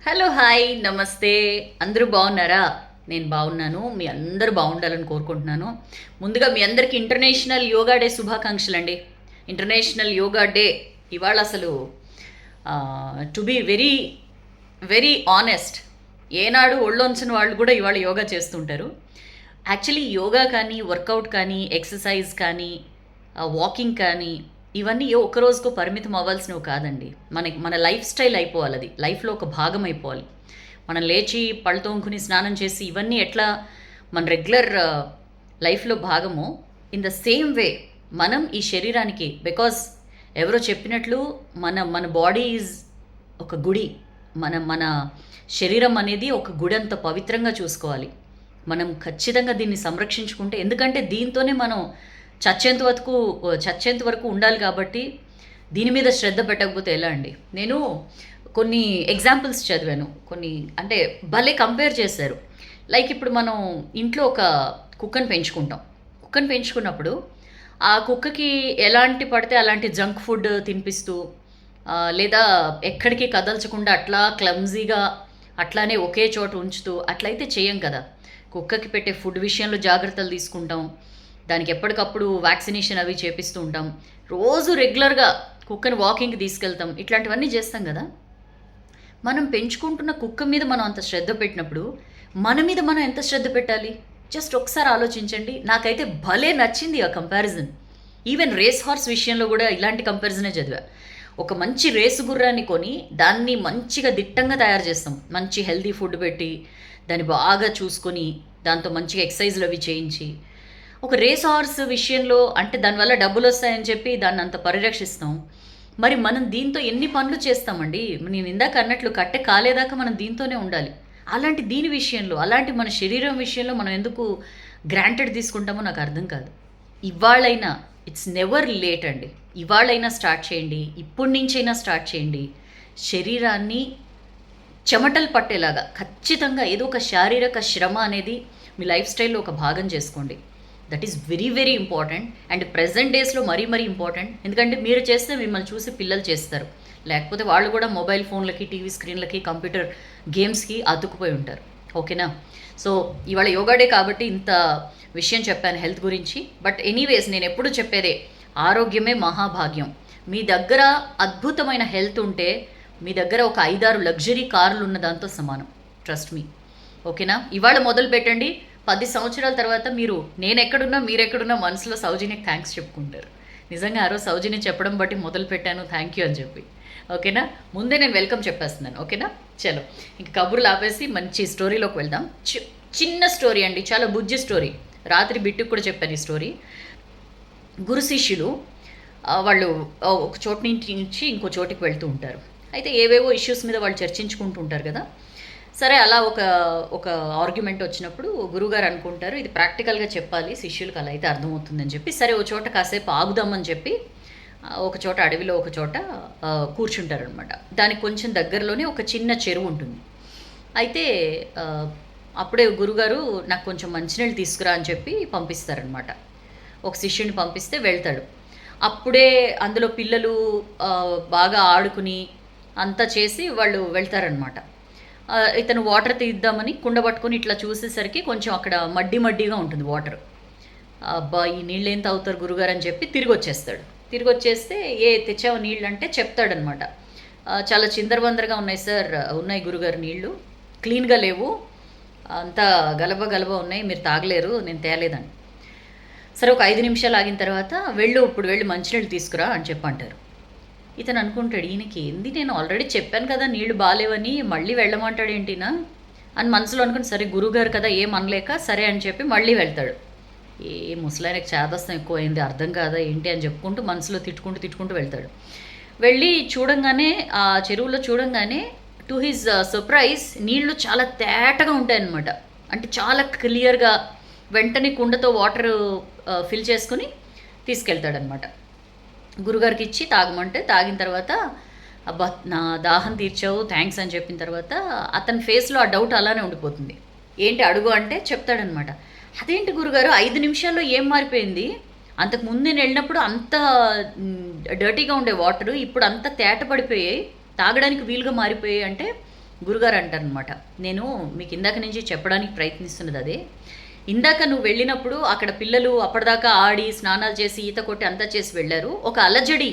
Hello hi నమస్తే. అందరూ బాగున్నారా? నేను బాగున్నాను. మీ అందరూ బాగుండాలని కోరుకుంటున్నాను. ముందుగా మీ అందరికీ ఇంటర్నేషనల్ యోగా డే శుభాకాంక్షలు అండి. ఇంటర్నేషనల్ యోగా డే ఇవాళ అసలు to be very very honest, ఏనాడు ఒళ్ళొంచని వాళ్ళు కూడా ఇవాళ యోగా చేస్తుంటారు. యాక్చువల్లీ యోగా కానీ, వర్కౌట్ కానీ, ఎక్సర్సైజ్ కానీ, వాకింగ్ కానీ ఇవన్నీ ఏ ఒక్క రోజుకో పరిమితం అవ్వాల్సినవి కాదండి. మన లైఫ్ స్టైల్ అయిపోవాలి, అది లైఫ్లో ఒక భాగం అయిపోవాలి. మనం లేచి పళ్ళు తోముకుని స్నానం చేసి ఇవన్నీ ఎట్లా మన రెగ్యులర్ లైఫ్లో భాగమో, ఇన్ ద సేమ్ వే మనం ఈ శరీరానికి, బికాస్ ఎవరో చెప్పినట్లు మన మన బాడీ ఈజ్ ఒక గుడి. మన శరీరం అనేది ఒక గుడి, అంత పవిత్రంగా చూసుకోవాలి. మనం ఖచ్చితంగా దీన్ని సంరక్షించుకుంటే, ఎందుకంటే దీంతోనే మనం చచ్చేంత వరకు ఉండాలి. కాబట్టి దీని మీద శ్రద్ధ పెట్టకపోతే ఎలా అండి? నేను కొన్ని ఎగ్జాంపుల్స్ చదివాను, కొన్ని అంటే భలే కంపేర్ చేశారు. లైక్ ఇప్పుడు మనం ఇంట్లో ఒక కుక్కను పెంచుకుంటాం. కుక్కను పెంచుకున్నప్పుడు ఆ కుక్కకి ఎలాంటి పడితే అలాంటి జంక్ ఫుడ్ తినిపిస్తూ, లేదా ఎక్కడికి కదల్చకుండా అట్లా క్లమ్జీగా అట్లానే ఒకే చోట ఉంచుతూ అట్లయితే చేయం కదా. కుక్కకి పెట్టే ఫుడ్ విషయంలో జాగ్రత్తలు తీసుకుంటాం, దానికి ఎప్పటికప్పుడు వ్యాక్సినేషన్ అవి చేపిస్తూ ఉంటాం, రోజు రెగ్యులర్గా కుక్కని వాకింగ్కి తీసుకెళ్తాం, ఇట్లాంటివన్నీ చేస్తాం కదా. మనం పెంచుకుంటున్న కుక్క మీద మనం అంత శ్రద్ధ పెట్టినప్పుడు మన మీద మనం ఎంత శ్రద్ధ పెట్టాలి? జస్ట్ ఒకసారి ఆలోచించండి. నాకైతే భలే నచ్చింది ఆ కంపారిజన్. ఈవెన్ రేస్ హార్స్ విషయంలో కూడా ఇలాంటి కంపారిజనే చదివా. ఒక మంచి రేసు గుర్రాన్ని కొని దాన్ని మంచిగా దిట్టంగా తయారు చేస్తాం, మంచి హెల్తీ ఫుడ్ పెట్టి దాన్ని బాగా చూసుకొని దాంతో మంచిగా ఎక్సర్సైజ్లు అవి చేయించి. ఒక రేస్ హార్స్ విషయంలో అంటే దానివల్ల డబ్బులు వస్తాయని చెప్పి దాన్ని అంత పరిరక్షిస్తాం. మరి మనం దీంతో ఎన్ని పనులు చేస్తామండి. నేను ఇందాక అన్నట్లు కట్టె కాలేదాకా మనం దీంతోనే ఉండాలి. అలాంటి దీని విషయంలో, అలాంటి మన శరీరం విషయంలో మనం ఎందుకు గ్రాంటెడ్ తీసుకుంటామో నాకు అర్థం కాదు. ఇవాళైనా, ఇట్స్ నెవర్ లేట్ అండి, ఇవాళైనా స్టార్ట్ చేయండి, ఇప్పటి నుంచైనా స్టార్ట్ చేయండి. శరీరాన్ని చెమటలు పట్టేలాగా ఖచ్చితంగా ఏదో ఒక శారీరక శ్రమ అనేది మీ లైఫ్ స్టైల్లో ఒక భాగం చేసుకోండి. That is very very important. And present డేస్లో మరీ మరీ ఇంపార్టెంట్. ఎందుకంటే మీరు చేస్తే మిమ్మల్ని చూసి పిల్లలు చేస్తారు, లేకపోతే వాళ్ళు కూడా మొబైల్ ఫోన్లకి, టీవీ స్క్రీన్లకి, కంప్యూటర్ గేమ్స్కి అతుక్కుపోయి ఉంటారు. ఓకేనా? సో ఇవాళ యోగా డే కాబట్టి ఇంత విషయం చెప్పాను హెల్త్ గురించి. బట్ ఎనీవేస్, నేను ఎప్పుడు చెప్పేదే, ఆరోగ్యమే మహాభాగ్యం. మీ దగ్గర అద్భుతమైన హెల్త్ ఉంటే మీ దగ్గర ఒక 5-6 లగ్జరీ కార్లు ఉన్న దాంతో సమానం. Trust me. ఓకేనా? ఇవాళ మొదలు పెట్టండి. 10 సంవత్సరాల తర్వాత నేను ఎక్కడున్నా, మీరు ఎక్కడున్నా మనసులో సౌజన్యకి థ్యాంక్స్ చెప్పుకుంటారు. నిజంగా ఆ రోజు సౌజన్య చెప్పడం బట్టి మొదలు పెట్టాను, థ్యాంక్ యూ అని చెప్పి. ఓకేనా? ముందే నేను వెల్కమ్ చెప్పేస్తున్నాను. ఓకేనా? చలో ఇంక కబుర్లు ఆపేసి మంచి స్టోరీలోకి వెళ్దాం. చిన్న స్టోరీ అండి, చాలా బుజ్జి స్టోరీ. రాత్రి బిట్టుకు కూడా చెప్పాను ఈ స్టోరీ. గురు శిష్యులు వాళ్ళు ఒక చోటు నుంచి ఇంకో చోటికి వెళ్తూ ఉంటారు. అయితే ఏవేవో ఇష్యూస్ మీద వాళ్ళు చర్చించుకుంటూ ఉంటారు కదా. సరే, అలా ఒక ఆర్గ్యుమెంట్ వచ్చినప్పుడు గురువుగారు అనుకుంటారు, ఇది ప్రాక్టికల్గా చెప్పాలి శిష్యులకు, అలా అయితే అర్థమవుతుందని చెప్పి, సరే ఓ చోట కాసేపు ఆగుదామని చెప్పి ఒక చోట అడవిలో ఒక చోట కూర్చుంటారనమాట. దానికి కొంచెం దగ్గరలోనే ఒక చిన్న చెరువు ఉంటుంది. అయితే అప్పుడే గురుగారు నాకు కొంచెం మంచినీళ్ళు తీసుకురా అని చెప్పి పంపిస్తారనమాట. ఒక శిష్యుని పంపిస్తే వెళ్తాడు. అప్పుడే అందులో పిల్లలు బాగా ఆడుకుని అంతా చేసి వాళ్ళు వెళ్తారనమాట. ఇతను వాటర్ తీద్దామని కుండ పట్టుకొని ఇట్లా చూసేసరికి కొంచెం అక్కడ మడ్డిగా ఉంటుంది వాటర్. అబ్బా, ఈ నీళ్ళు ఏం తాగుతారు గురుగారు అని చెప్పి తిరిగి వచ్చేస్తే ఏ తెచ్చావు నీళ్ళు అంటే చెప్తాడనమాట. చాలా చిందరవందరగా ఉన్నాయి సార్, ఉన్నాయి గురుగారు నీళ్ళు, క్లీన్గా లేవు, అంతా గలబ ఉన్నాయి, మీరు తాగలేరు, నేను తేలేదని. సరే, ఒక 5 నిమిషాలు ఆగిన తర్వాత ఇప్పుడు వెళ్ళి మంచినీళ్ళు తీసుకురా అని చెప్పి అంటారు. ఇతను అనుకుంటాడు, ఈయనకి ఏంది, నేను ఆల్రెడీ చెప్పాను కదా నీళ్లు బాగాలేవని, మళ్ళీ వెళ్ళమంటాడు ఏంటినా అని మనసులో అనుకుని, సరే గురుగారు కదా ఏం అనలేక సరే అని చెప్పి మళ్ళీ వెళ్తాడు. ఏ ముసలాయనకి చేదస్తం ఎక్కువైంది, అర్థం కాదా ఏంటి అని చెప్పుకుంటూ మనసులో తిట్టుకుంటూ వెళ్తాడు. వెళ్ళి చూడంగానే, ఆ చెరువులో చూడంగానే, టు హిజ్ సర్ప్రైజ్ నీళ్లు చాలా తేటగా ఉంటాయన్నమాట. అంటే చాలా క్లియర్గా. వెంటనే కుండతో వాటర్ ఫిల్ చేసుకుని తీసుకెళ్తాడనమాట. గురుగారికి ఇచ్చి తాగమంటే తాగిన తర్వాత, అబ్బా నా దాహం తీర్చావు, థ్యాంక్స్ అని చెప్పిన తర్వాత అతని ఫేస్లో ఆ డౌట్ అలానే ఉండిపోతుంది. ఏంటి అడుగు అంటే చెప్తాడనమాట. అదేంటి గురుగారు 5 నిమిషాల్లో ఏం మారిపోయింది, అంతకుముందు నేను వెళ్ళినప్పుడు అంత డర్టీగా ఉండే వాటరు ఇప్పుడు అంత తేట పడిపోయాయి, తాగడానికి వీలుగా మారిపోయాయి అంటే, గురుగారు అంటారనమాట, నేను మీకు ఇందాక నుంచి చెప్పడానికి ప్రయత్నిస్తున్నది అదే. ఇందాక నువ్వు వెళ్ళినప్పుడు అక్కడ పిల్లలు అప్పటిదాకా ఆడి స్నానాలు చేసి ఈత కొట్టి అంతా చేసి వెళ్ళారు. ఒక అలజడి,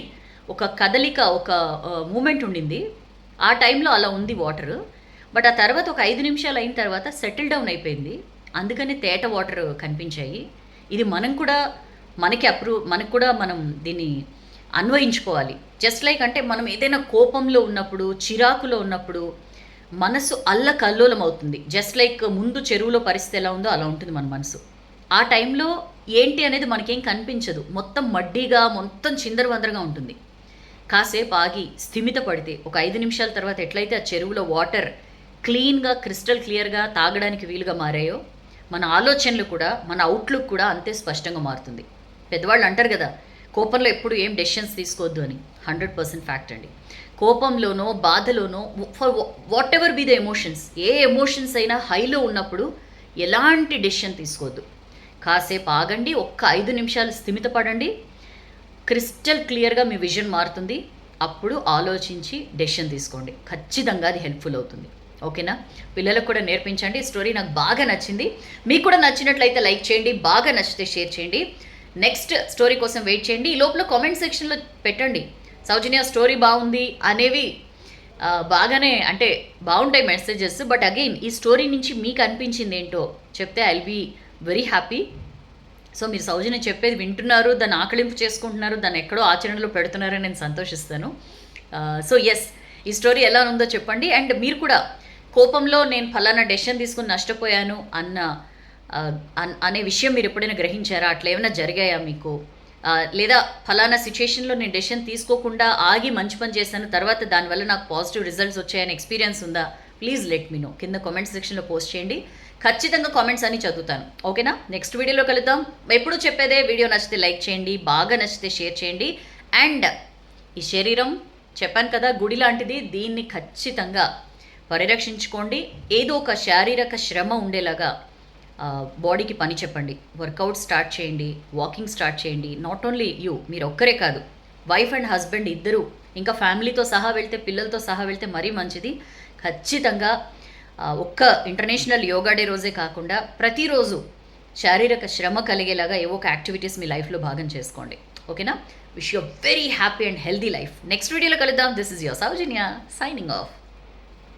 ఒక కదలిక, ఒక మూమెంట్ ఉండింది. ఆ టైంలో అలా ఉంది వాటర్. బట్ ఆ తర్వాత ఒక 5 నిమిషాలు అయిన తర్వాత సెటిల్ డౌన్ అయిపోయింది. అందుకని తేట వాటర్ కనిపించాయి. ఇది మనం కూడా మనకు కూడా మనం దీన్ని అన్వయించుకోవాలి. జస్ట్ లైక్ అంటే మనం ఏదైనా కోపంలో ఉన్నప్పుడు, చిరాకులో ఉన్నప్పుడు మనసు అల్లకల్లోలం అవుతుంది. జస్ట్ లైక్ ముందు చెరువులో పరిస్థితి ఎలా ఉందో అలా ఉంటుంది మన మనసు. ఆ టైంలో ఏంటి అనేది మనకేం కనిపించదు. మొత్తం మడ్డీగా, మొత్తం చిందరవందరగా ఉంటుంది. కాసేపు ఆగి స్థిమిత పడితే ఒక 5 నిమిషాల తర్వాత ఎట్లయితే ఆ చెరువులో వాటర్ క్లీన్గా, క్రిస్టల్ క్లియర్గా తాగడానికి వీలుగా మారాయో, మన ఆలోచనలు కూడా, మన అవుట్లుక్ కూడా అంతే స్పష్టంగా మారుతుంది. పెద్దవాళ్ళు అంటారు కదా, కోపంలో ఎప్పుడు ఏం డెసిషన్స్ తీసుకోవద్దు అని. 100% ఫ్యాక్ట్ అండి. కోపంలోనో, బాధలోనో, for whatever be the emotions, ఏ ఎమోషన్స్ అయినా హైలో ఉన్నప్పుడు ఎలాంటి డెసిషన్ తీసుకోవద్దు. కాసేపు ఆగండి, ఒక్క 5 నిమిషాలు స్థిమిత పడండి, క్రిస్టల్ క్లియర్గా మీ విజన్ మారుతుంది. అప్పుడు ఆలోచించి డెసిషన్ తీసుకోండి. ఖచ్చితంగా అది హెల్ప్ఫుల్ అవుతుంది. ఓకేనా? పిల్లలకు కూడా నేర్పించండి. స్టోరీ నాకు బాగా నచ్చింది. మీకు కూడా నచ్చినట్లయితే లైక్ చేయండి, బాగా నచ్చితే షేర్ చేయండి. నెక్స్ట్ స్టోరీ కోసం వెయిట్ చేయండి. ఈ లోపల కామెంట్ సెక్షన్లో పెట్టండి, సౌజన్య స్టోరీ బాగుంది అనేవి. బాగానే అంటే బాగుంటాయి మెసేజెస్. బట్ అగైన్ ఈ స్టోరీ నుంచి మీకు అనిపించింది ఏంటో చెప్తే I will be very happy. So మీరు సౌజన్య చెప్పేది వింటున్నారు, దాన్ని ఆకలింపు చేసుకుంటున్నారు, దాన్ని ఎక్కడో ఆచరణలో పెడుతున్నారని నేను సంతోషిస్తాను. సో ఎస్, ఈ స్టోరీ ఎలా ఉందో చెప్పండి. అండ్ మీరు కూడా కోపంలో నేను ఫలానా డెసిషన్ తీసుకుని నష్టపోయాను అనే విషయం మీరు ఎప్పుడైనా గ్రహించారా? అట్లా ఏమైనా జరిగాయా మీకు? లేదా ఫలానా సిచ్యుయేషన్లో నేను డెసిషన్ తీసుకోకుండా ఆగి మంచి పని చేశాను, తర్వాత దానివల్ల నాకు పాజిటివ్ రిజల్ట్స్ వచ్చాయని ఎక్స్పీరియన్స్ ఉందా? Please let me know. కింద కామెంట్ సెక్షన్లో పోస్ట్ చేయండి. ఖచ్చితంగా కామెంట్స్ అన్ని చదువుతాను. ఓకేనా? నెక్స్ట్ వీడియోలో కలుద్దాం. ఎప్పుడు చెప్పేదే, వీడియో నచ్చితే లైక్ చేయండి, బాగా నచ్చితే షేర్ చేయండి. అండ్ ఈ శరీరం చెప్పాను కదా గుడి లాంటిది, దీన్ని ఖచ్చితంగా పరిరక్షించుకోండి. ఏదో ఒక శారీరక శ్రమ ఉండేలాగా బాడీకి పని చెప్పండి. వర్కౌట్ స్టార్ట్ చేయండి, వాకింగ్ స్టార్ట్ చేయండి. నాట్ ఓన్లీ యూ, మీరు ఒక్కరే కాదు, వైఫ్ అండ్ హస్బెండ్ ఇద్దరు, ఇంకా ఫ్యామిలీతో సహా వెళ్తే, పిల్లలతో సహా వెళ్తే మరీ మంచిది. ఖచ్చితంగా ఒక్క ఇంటర్నేషనల్ యోగా డే రోజే కాకుండా ప్రతిరోజు శారీరక శ్రమ కలిగేలాగా ఏవో ఒక యాక్టివిటీస్ మీ లైఫ్లో భాగం చేసుకోండి. ఓకేనా? Wish you very happy and healthy life. Next వీడియోలో కలుద్దాం. This is your Soujanya signing off.